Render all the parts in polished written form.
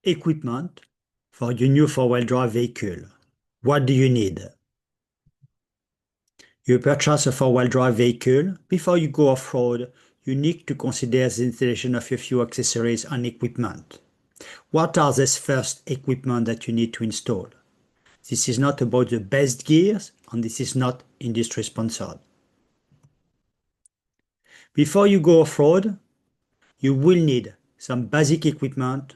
Equipment for your new four-wheel drive vehicle. What do you need? You purchase a four-wheel drive vehicle. Before you go off-road, you need to consider the installation of a few accessories and equipment. What are these first equipment that you need to install? This is not about the best gears, and this is not industry sponsored. Before you go off-road, you will need some basic equipment,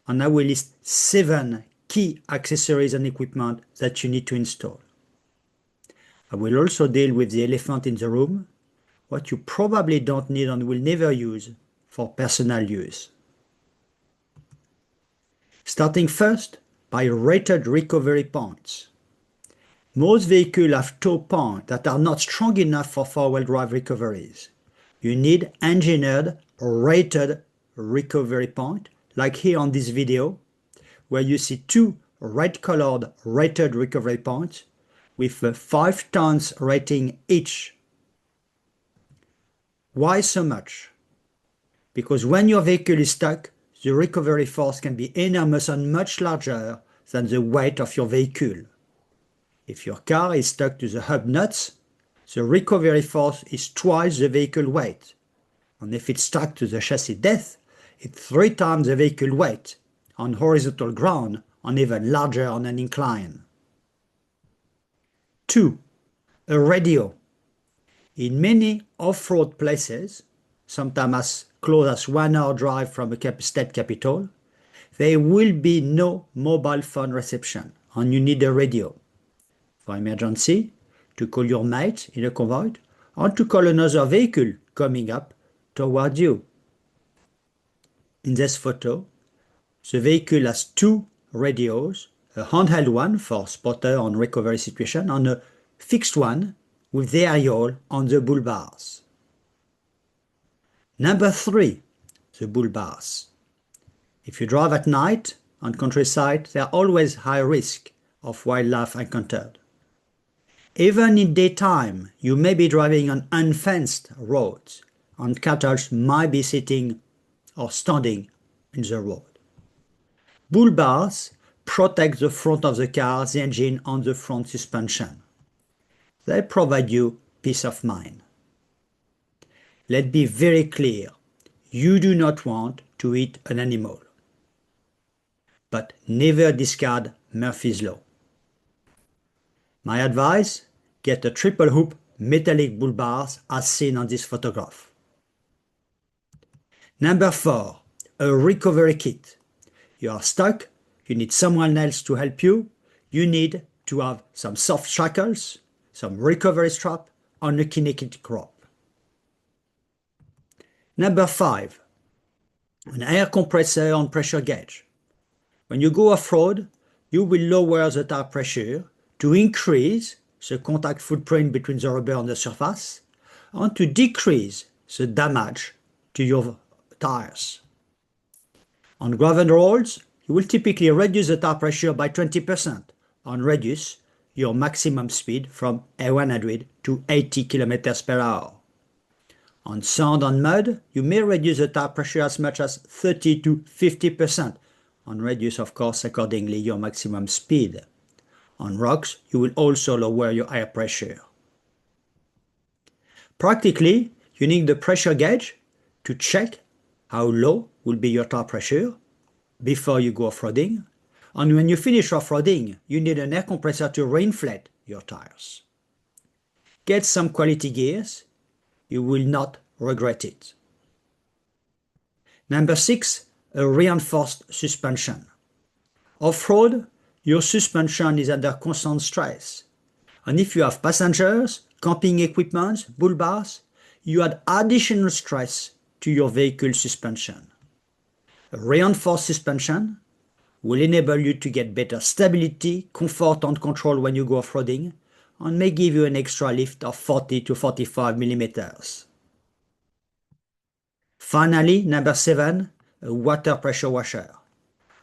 and I will list 7 key accessories and equipment that you need to install. I will also deal with the elephant in the room, what you probably don't need and will never use for personal use. Starting first by rated recovery points. Most vehicles have tow points that are not strong enough for four-wheel drive recoveries. You need engineered rated recovery points, like here on this video, where you see 2 red-colored rated recovery points with a 5 tons rating each. Why so much? Because when your vehicle is stuck, the recovery force can be enormous and much larger than the weight of your vehicle. If your car is stuck to the hub nuts, the recovery force is twice the vehicle weight. And if it's stuck to the chassis depth, it's 3 times the vehicle weight on horizontal ground and even larger on an incline. 2. A radio. In many off-road places, sometimes as close as 1 hour drive from a state capital, there will be no mobile phone reception and you need a radio. For emergency, to call your mate in a convoy, and to call another vehicle coming up toward you. In this photo, the vehicle has 2 radios, a handheld one for spotter on recovery situation and a fixed one with the aerial on the bull bars. Number 3, the bull bars. If you drive at night on countryside, there are always high risk of wildlife encountered. Even in daytime, you may be driving on unfenced roads, and cattle might be sitting or standing in the road. Bull bars protect the front of the car, the engine, and the front suspension. They provide you peace of mind. Let's be very clear, you do not want to eat an animal. But never discard Murphy's Law. My advice, get a triple hoop metallic bull bars as seen on this photograph. Number 4, a recovery kit. You are stuck, you need someone else to help you, you need to have some soft shackles, some recovery strap, and a Kinetic rope. Number 5, an air compressor and pressure gauge. When you go off-road, you will lower the tire pressure to increase the contact footprint between the rubber and the surface, and to decrease the damage to your tires. On gravel roads, you will typically reduce the tire pressure by 20% and reduce your maximum speed from 100 to 80 km per hour. On sand and mud, you may reduce the tire pressure as much as 30 to 50% and reduce, of course, accordingly your maximum speed. On rocks, you will also lower your air pressure. Practically, you need the pressure gauge to check how low will be your tire pressure before you go off-roading. And when you finish off-roading, you need an air compressor to re-inflate your tires. Get some quality gears. You will not regret it. Number 6, a reinforced suspension. Off-road, your suspension is under constant stress. And if you have passengers, camping equipment, bull bars, you add additional stress to your vehicle suspension. A reinforced suspension will enable you to get better stability, comfort and control when you go off-roading, and may give you an extra lift of 40 to 45 millimeters. Finally, number 7, a water pressure washer.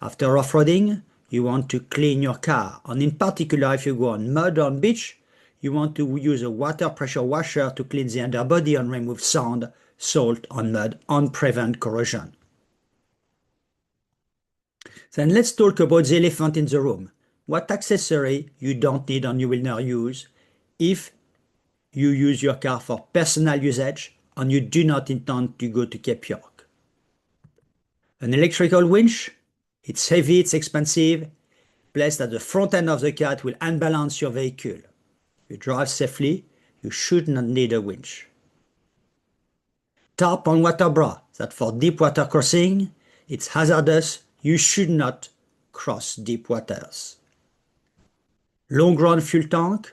After off-roading, you want to clean your car, and in particular if you go on mud or on beach, you want to use a water pressure washer to clean the underbody and remove sand, salt and mud and prevent corrosion. Then let's talk about the elephant in the room. What accessory you don't need and you will not use if you use your car for personal usage and you do not intend to go to Cape York. An electrical winch, it's heavy, it's expensive, placed at the front end of the car, it will unbalance your vehicle. If you drive safely, you should not need a winch. Tarp on water bra, that for deep water crossing, it's hazardous, you should not cross deep waters. Long run fuel tank,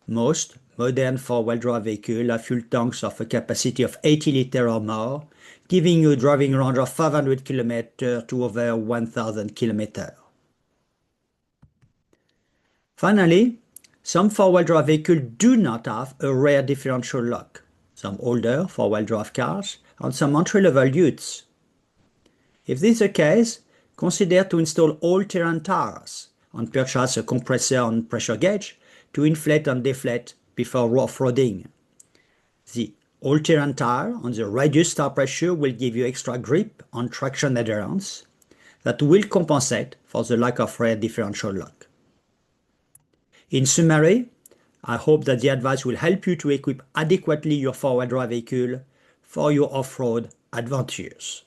most modern four-wheel drive vehicles have fuel tanks of a capacity of 80 liters or more, giving you a driving range of 500 km to over 1000 km. Finally, some four-wheel drive vehicles do not have a rear differential lock. Some older four-wheel drive cars and some entry-level utes. If this is the case, consider to install all-terrain tires and purchase a compressor and pressure gauge to inflate and deflate before off-roading. The all-terrain tire and the reduced tire pressure will give you extra grip and traction adherence that will compensate for the lack of rear differential lock. In summary, I hope that the advice will help you to equip adequately your four-wheel drive vehicle for your off-road adventures.